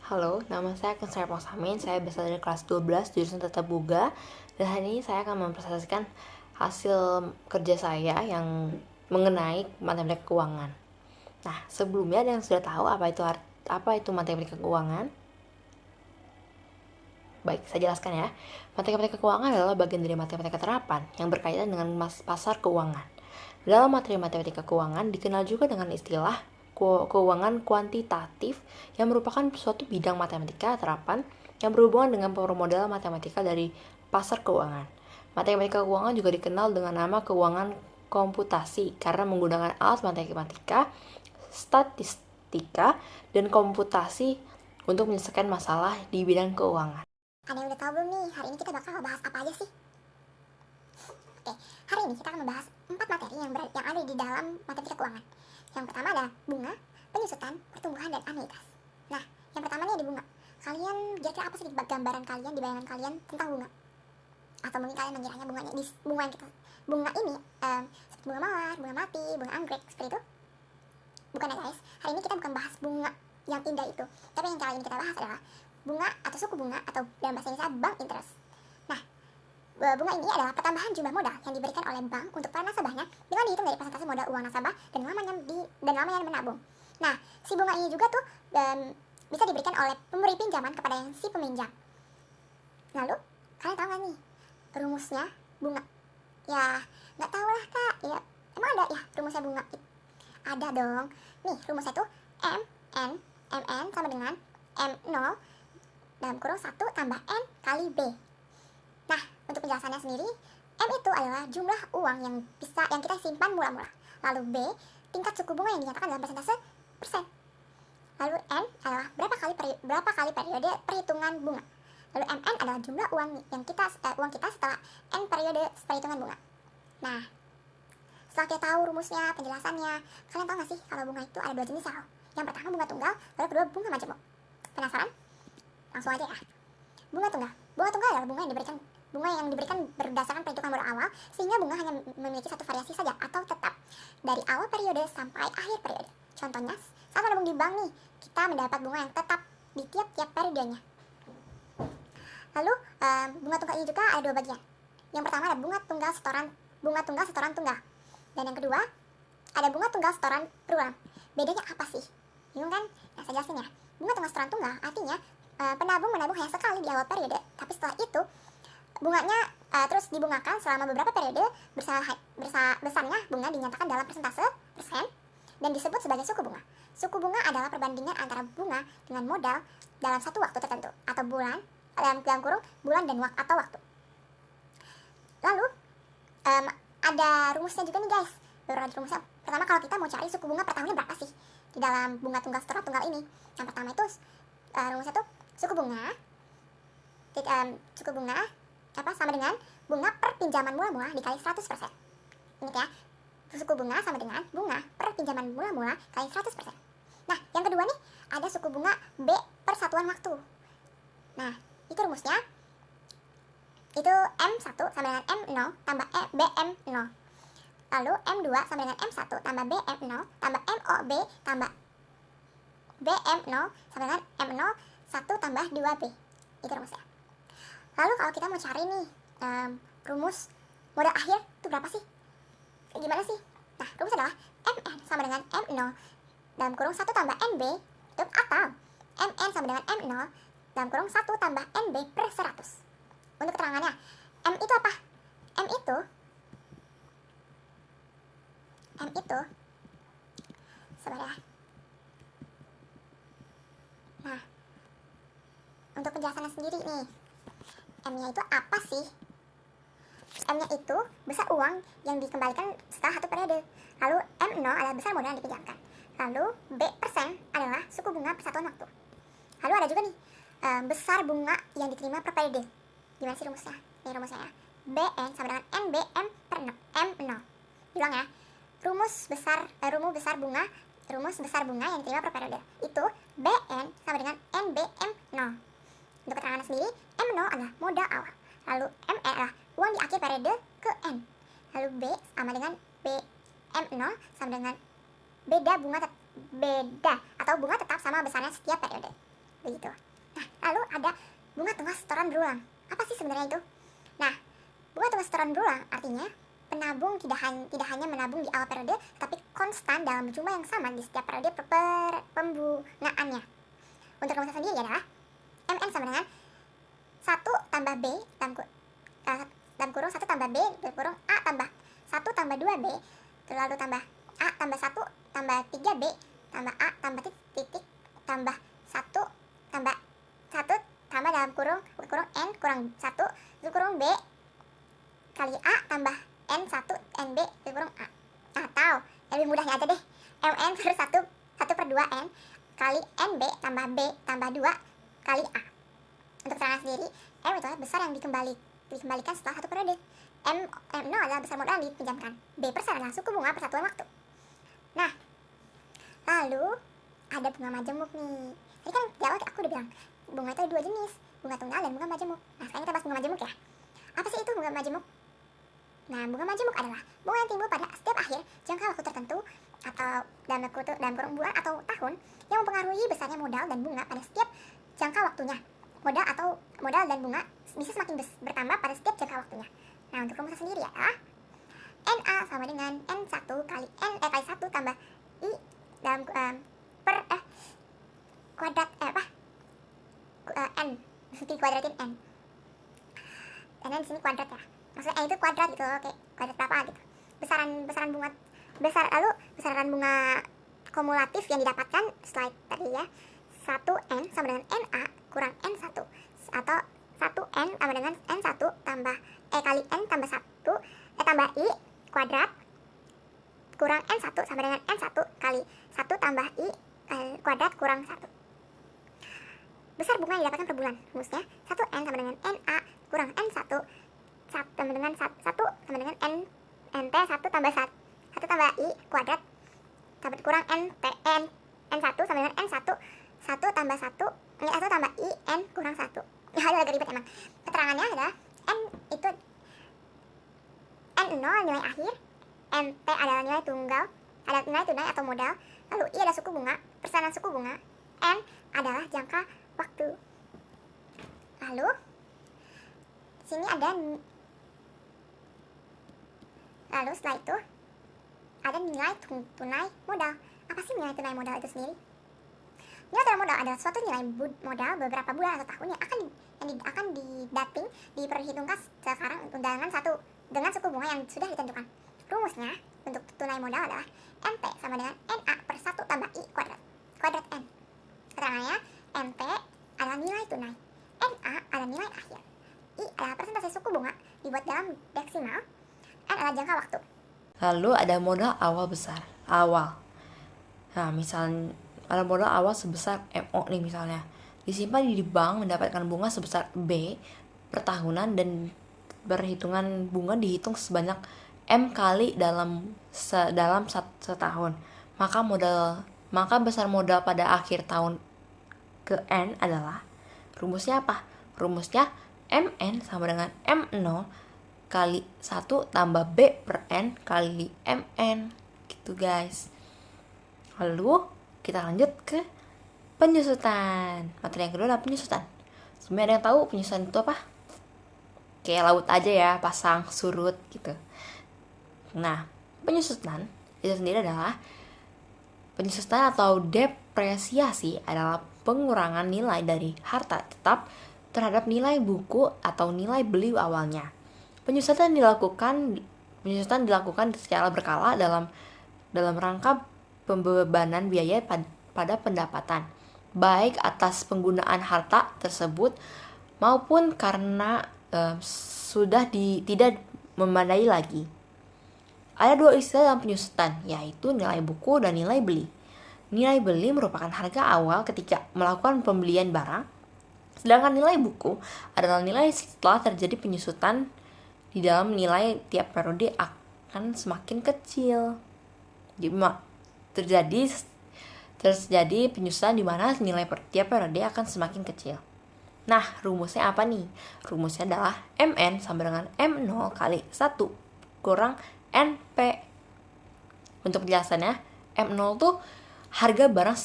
Halo, nama saya Kensar Poksamin. Saya berasal dari kelas 12 jurusan Tata Boga. Dan hari ini saya akan mempresentasikan hasil kerja saya yang mengenai matematika keuangan. Nah, sebelumnya ada yang sudah tahu apa itu matematika keuangan? Baik, saya jelaskan ya. Matematika keuangan adalah bagian dari matematika terapan yang berkaitan dengan pasar keuangan. Dalam materi matematika keuangan dikenal juga dengan istilah keuangan kuantitatif yang merupakan suatu bidang matematika terapan yang berhubungan dengan permodalan matematika dari pasar keuangan. Matematika keuangan juga dikenal dengan nama keuangan komputasi karena menggunakan alat matematika, statistika, dan komputasi untuk menyelesaikan masalah di bidang keuangan. Ada yang udah tahu belum nih, hari ini kita bakal ngebahas apa aja sih? Oke, hari ini kita akan membahas 4 materi yang ada di dalam matematika keuangan. Yang pertama ada bunga, penyusutan, pertumbuhan, dan anuitas. Nah, yang pertama nih ada bunga. Kalian kira-kira apa sih gambaran kalian, di bayangan kalian tentang bunga? Atau mungkin kalian mengiranya bunga yang kita bunga ini seperti bunga mawar, bunga melati, bunga anggrek, seperti itu? Bukan ya guys, hari ini kita bukan bahas bunga yang indah itu, tapi yang kali ini kita bahas adalah bunga atau suku bunga atau dalam bahasa Indonesia bank interest. Nah, bunga ini adalah pertambahan jumlah modal yang diberikan oleh bank untuk para nasabahnya dengan dihitung dari persentase modal uang nasabah dan lamanya menabung. Nah, si bunga ini juga tuh bisa diberikan oleh pemberi pinjaman kepada yang si peminjam. Lalu, kalian tahu nggak nih rumusnya bunga? Ya, nggak tahu lah kak. Ya, emang ada ya rumusnya bunga? Ada dong. Nih, rumusnya tuh MN sama dengan M0 dalam kurung 1 tambah N kali B. Nah, untuk penjelasannya sendiri, M itu adalah jumlah uang yang kita simpan mula-mula. Lalu B, tingkat suku bunga yang dinyatakan dalam persentase persen. Lalu N adalah berapa kali periode perhitungan bunga. Lalu MN adalah jumlah uang kita setelah N periode perhitungan bunga. Nah, setelah kita tahu rumusnya, penjelasannya, kalian tahu nggak sih kalau bunga itu ada 2 jenis ya? Yang pertama bunga tunggal, lalu kedua bunga majemuk. Penasaran? Langsung aja ya. Bunga tunggal adalah bunga yang diberikan berdasarkan perhitungan modal awal, sehingga bunga hanya memiliki satu variasi saja atau tetap dari awal periode sampai akhir periode. Contohnya, saat menabung di bank nih, kita mendapat bunga yang tetap di tiap-tiap periodenya. Lalu bunga tunggal ini juga ada 2 bagian. Yang pertama ada bunga tunggal setoran tunggal. Dan yang kedua ada bunga tunggal setoran berulang. Bedanya apa sih? Bingung kan? Nah, saya jelasin ya. Bunga tunggal setoran tunggal artinya penabung menabung hanya sekali di awal periode, tapi setelah itu bunganya terus dibungakan selama beberapa periode. Besarnya bunga dinyatakan dalam persentase persen dan disebut sebagai suku bunga. Suku bunga adalah perbandingan antara bunga dengan modal dalam satu waktu tertentu atau dalam kurung bulan dan atau waktu. Lalu ada rumusnya juga nih guys. Rumusnya pertama, kalau kita mau cari suku bunga per tahunnya berapa sih di dalam bunga tunggal setoran tunggal ini. Yang pertama itu rumusnya tuh suku bunga sama dengan bunga per pinjaman mula-mula dikali 100%. Ingat ya, suku bunga sama dengan bunga per pinjaman mula-mula kali 100%. Nah, yang kedua nih ada suku bunga B per satuan waktu. Nah, itu rumusnya itu M1 sama dengan M0 tambah BM0. Lalu M2 sama dengan M1 tambah BM0 tambah MOB tambah BM0 sama dengan M0 1 tambah 2B. Itu rumusnya. Lalu kalau kita mau cari nih rumus modal akhir itu berapa sih? Gimana sih? Nah, rumus adalah MN sama dengan M0 dalam kurung 1 tambah NB atau MN sama dengan M0 dalam kurung 1 tambah NB per 100. Untuk keterangannya, M itu apa? M itu sebenarnya. Nah, untuk penjelasannya sendiri nih, M-nya itu apa sih? M-nya itu besar uang yang dikembalikan setelah satu periode. Lalu M0 adalah besar modal yang dipinjamkan. Lalu B persen adalah suku bunga per satuan waktu. Lalu ada juga nih besar bunga yang diterima per periode. Gimana sih rumusnya? Ini rumusnya ya. BN sama dengan NBM per M0. Bilang ya, rumus besar bunga yang diterima per periode itu BN sama dengan NBM0. Untuk keterangan sendiri, M0 adalah modal awal. Lalu ME adalah uang di akhir periode ke N. Lalu B sama dengan BM0 sama dengan beda atau bunga tetap sama besarnya setiap periode. begitu. Nah, lalu ada bunga tunggal setoran berulang. Apa sih sebenarnya itu? Nah, bunga tunggal setoran berulang artinya penabung tidak hanya menabung di awal periode, tapi konstan dalam jumlah yang sama di setiap periode pembungaannya. Untuk rumusnya sendiri adalah MN sama dengan 1 tambah B dalam kurung 1 tambah B dalam kurung A tambah 1 tambah 2B lalu tambah A tambah 1 tambah 3B tambah A tambah titik tambah 1 tambah 1 tambah dalam kurung N kurang 1 kurung B kali A tambah N1 NB kurung A. Atau lebih mudahnya aja deh, MN per 1 per 2N kali NB tambah B tambah 2 kali A. Untuk keterangan sendiri, M itu adalah besar yang dikembalikan setelah 1 periode. M0 adalah besar modal yang dipinjamkan. B persen adalah suku bunga persatuan waktu. Nah, lalu ada bunga majemuk nih. Tadi kan di awal aku udah bilang, bunga itu ada 2 jenis, bunga tunggal dan bunga majemuk. Nah, sekarang kita bahas bunga majemuk ya. Apa sih itu bunga majemuk? Nah, bunga majemuk adalah bunga yang timbul pada setiap akhir jangka waktu tertentu atau dalam kurung bulan atau tahun yang mempengaruhi besarnya modal dan bunga pada setiap jangka waktunya. Modal dan bunga bisa semakin bertambah pada setiap jangka waktunya. Nah, untuk rumusnya sendiri ya, NA sama dengan N1 kali 1 tambah I dalam kuadrat N dikuadratin N. Dan di sini kuadrat ya. Maksudnya N itu kuadrat gitu, kayak kuadrat berapa gitu. Besaran bunga kumulatif yang didapatkan slide tadi ya. 1N sama dengan NA kurang N1 atau 1N sama dengan N1 tambah kali N tambah 1 tambah I kuadrat kurang N1 sama dengan N1 kali 1 tambah I kuadrat kurang 1. Besar bunga yang didapatkan per bulan. Rumusnya 1N sama dengan NA kurang N1 sama dengan 1 sama dengan NT 1 tambah 1 tambah I kuadrat kurang N1 sama dengan N1 1 tambah 1 tambah I N kurang 1. Ya, agak ribet emang. Keterangannya adalah N itu N0 nilai akhir, NT adalah nilai tunggal, ada nilai tunai atau modal, lalu I adalah suku bunga, persenan suku bunga, N adalah jangka waktu. Lalu sini ada setelah itu ada nilai tunai modal. Apa sih nilai tunai modal itu sendiri? Nilai tunai modal adalah suatu nilai modal beberapa bulan atau tahun yang akan didating diperhitungkan sekarang dengan suku bunga yang sudah ditentukan. Rumusnya untuk tunai modal adalah NT sama dengan NA per 1 tambah I kuadrat N. Keterangannya NT adalah nilai tunai, NA adalah nilai akhir, I adalah persentase suku bunga dibuat dalam deksimal, N adalah jangka waktu. Lalu ada modal awal besar. Nah, misalnya ada modal awal sebesar MO nih misalnya. Disimpan di bank mendapatkan bunga sebesar B per tahunan dan perhitungan bunga dihitung sebanyak M kali dalam setahun. Maka besar modal pada akhir tahun ke N adalah, rumusnya apa? Rumusnya MN sama dengan M0 kali 1 tambah B per N kali MN. Gitu guys. Lalu kita lanjut ke penyusutan. Materi yang kedua adalah penyusutan. Sebenarnya ada yang tahu penyusutan itu apa? Kayak laut aja ya, pasang surut gitu. Nah, penyusutan itu sendiri adalah penyusutan atau depresiasi adalah pengurangan nilai dari harta tetap terhadap nilai buku atau nilai beli awalnya. Penyusutan dilakukan secara berkala dalam rangka pembebanan biaya pada pendapatan, baik atas penggunaan harta tersebut maupun karena sudah tidak memadai lagi. Ada 2 istilah dalam penyusutan, yaitu nilai buku dan nilai beli. Nilai beli merupakan harga awal ketika melakukan pembelian barang, sedangkan nilai buku adalah nilai setelah terjadi penyusutan di dalam nilai tiap periode akan semakin kecil. Jadi terjadi penyusutan di mana nilai tiap periode akan semakin kecil. Nah, rumusnya apa nih? Rumusnya adalah MN sama dengan M0 kali 1 kurang NP. Untuk penjelasannya, M0 tuh harga barang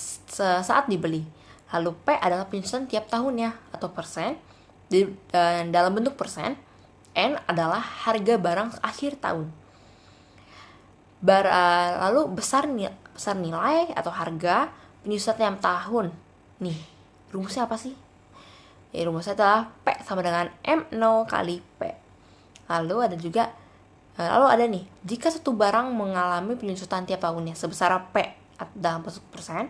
saat dibeli. Lalu P adalah penyusutan tiap tahunnya atau persen dalam bentuk persen. N adalah harga barang akhir tahun. Lalu besar nilai atau harga penyusutan tiap tahun. Nih, rumusnya apa sih? Rumusnya adalah P sama dengan M0 kali P. Lalu ada nih, jika satu barang mengalami penyusutan tiap tahunnya sebesar P dalam bentuk persen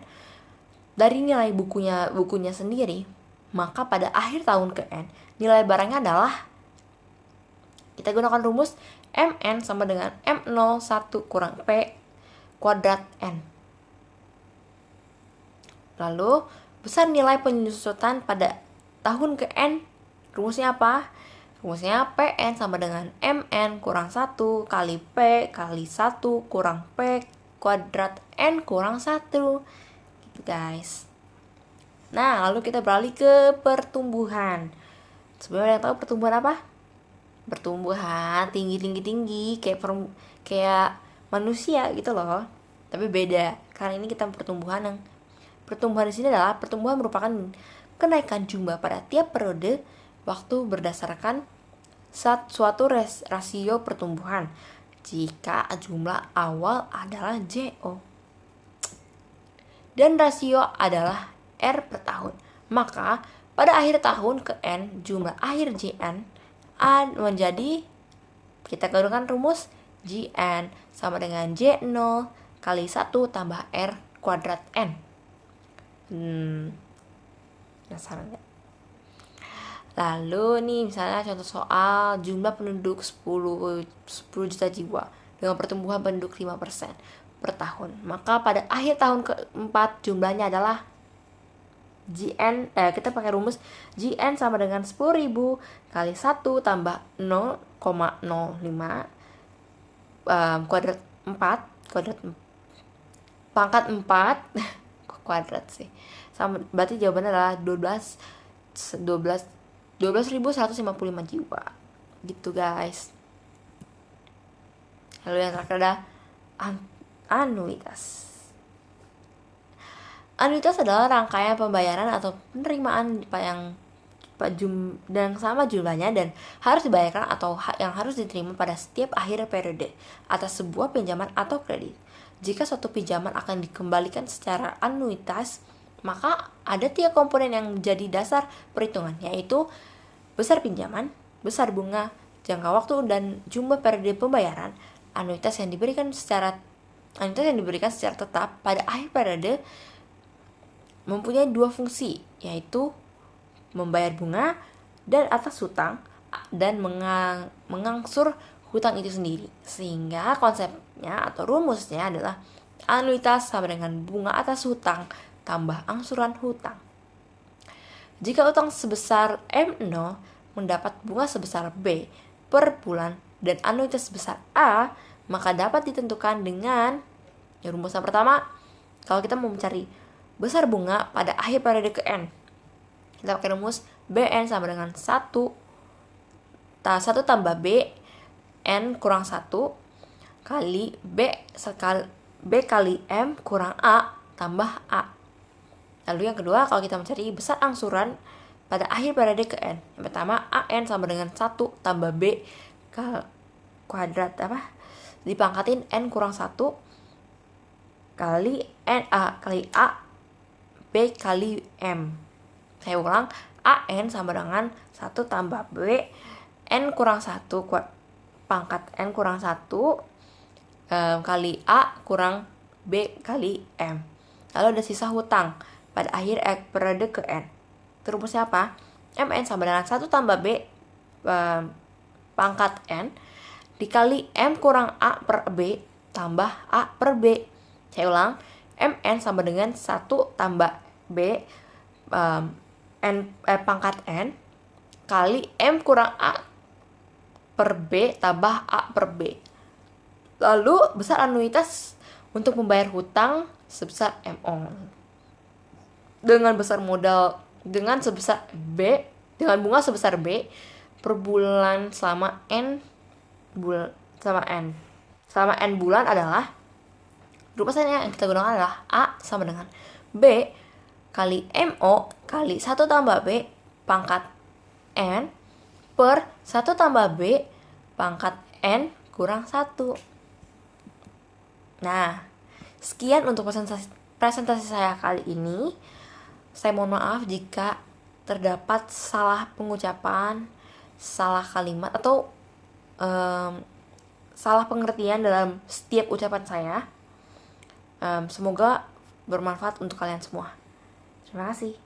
dari nilai bukunya sendiri, maka pada akhir tahun ke N, nilai barangnya adalah, kita gunakan rumus MN sama dengan M01 kurang P kuadrat N. Lalu, besar nilai penyusutan pada tahun ke N, rumusnya apa? Rumusnya PN sama dengan MN kurang 1 kali P kali 1 kurang P kuadrat N kurang 1. Gitu guys. Nah, lalu kita beralih ke pertumbuhan. Sebenarnya yang tahu pertumbuhan apa? Pertumbuhan tinggi kayak manusia gitu loh. Tapi beda. Kali ini kita pertumbuhan di sini adalah pertumbuhan merupakan kenaikan jumlah pada tiap periode waktu berdasarkan suatu rasio pertumbuhan jika jumlah awal adalah JO dan rasio adalah R per tahun. Maka pada akhir tahun ke N, jumlah akhir JN menjadi, kita gunakan rumus JN sama dengan J0 kali 1 tambah R kuadrat N. Penasaran nggak? Lalu nih misalnya contoh soal jumlah penduduk 10 juta jiwa dengan pertumbuhan penduduk 5% per tahun. Maka pada akhir tahun keempat jumlahnya adalah kita pakai rumus GN sama dengan 10.000 kali 1 tambah 0,05 kuadrat 4 pangkat 4 kuadrat sih. Sama, berarti jawabannya adalah 12.155 jiwa. Gitu guys. Lalu yang terakhir ada anuitas. Anuitas adalah rangkaian pembayaran atau penerimaan dan sama jumlahnya dan harus dibayarkan atau yang harus diterima pada setiap akhir periode atas sebuah pinjaman atau kredit. Jika suatu pinjaman akan dikembalikan secara anuitas, maka ada 3 komponen yang menjadi dasar perhitungan, yaitu besar pinjaman, besar bunga, jangka waktu, dan jumlah periode pembayaran. Anuitas yang diberikan secara tetap pada akhir periode mempunyai 2 fungsi, yaitu membayar bunga dan atas hutang dan mengangsur hutang itu sendiri. Sehingga konsepnya atau rumusnya adalah anuitas sama dengan bunga atas hutang tambah angsuran hutang. Jika utang sebesar M0 mendapat bunga sebesar B per bulan dan anuitas sebesar A, maka dapat ditentukan dengan rumus yang pertama. Kalau kita mau mencari besar bunga pada akhir periode ke N, kita pakai rumus BN sama dengan 1 tambah B N kurang 1 kali B kali M kurang A tambah A. Lalu yang kedua, kalau kita mencari besar angsuran pada akhir periode ke N, yang pertama AN sama dengan 1 tambah B kuadrat dipangkatin N kurang 1 kali A B kali M. Saya ulang, AN sama dengan 1 tambah B N kurang 1 pangkat N kurang 1 kali A kurang B kali M. Lalu ada sisa hutang pada akhir periode ke N. Rumusnya apa? MN sama dengan 1 tambah B pangkat N dikali M kurang A per B tambah A per B. Saya ulang, MN sama dengan 1 tambah B pangkat N kali M kurang A per B tambah A per B. Lalu besar anuitas untuk membayar hutang sebesar MO dengan bunga sebesar B per bulan selama N bulan adalah, rumusnya yang kita gunakan adalah A sama dengan B kali MO kali 1 tambah B pangkat N per 1 tambah B pangkat N kurang 1. Nah, sekian untuk presentasi saya kali ini. Saya mohon maaf jika terdapat salah pengucapan, salah kalimat, atau salah pengertian dalam setiap ucapan saya. Semoga bermanfaat untuk kalian semua. Terima kasih.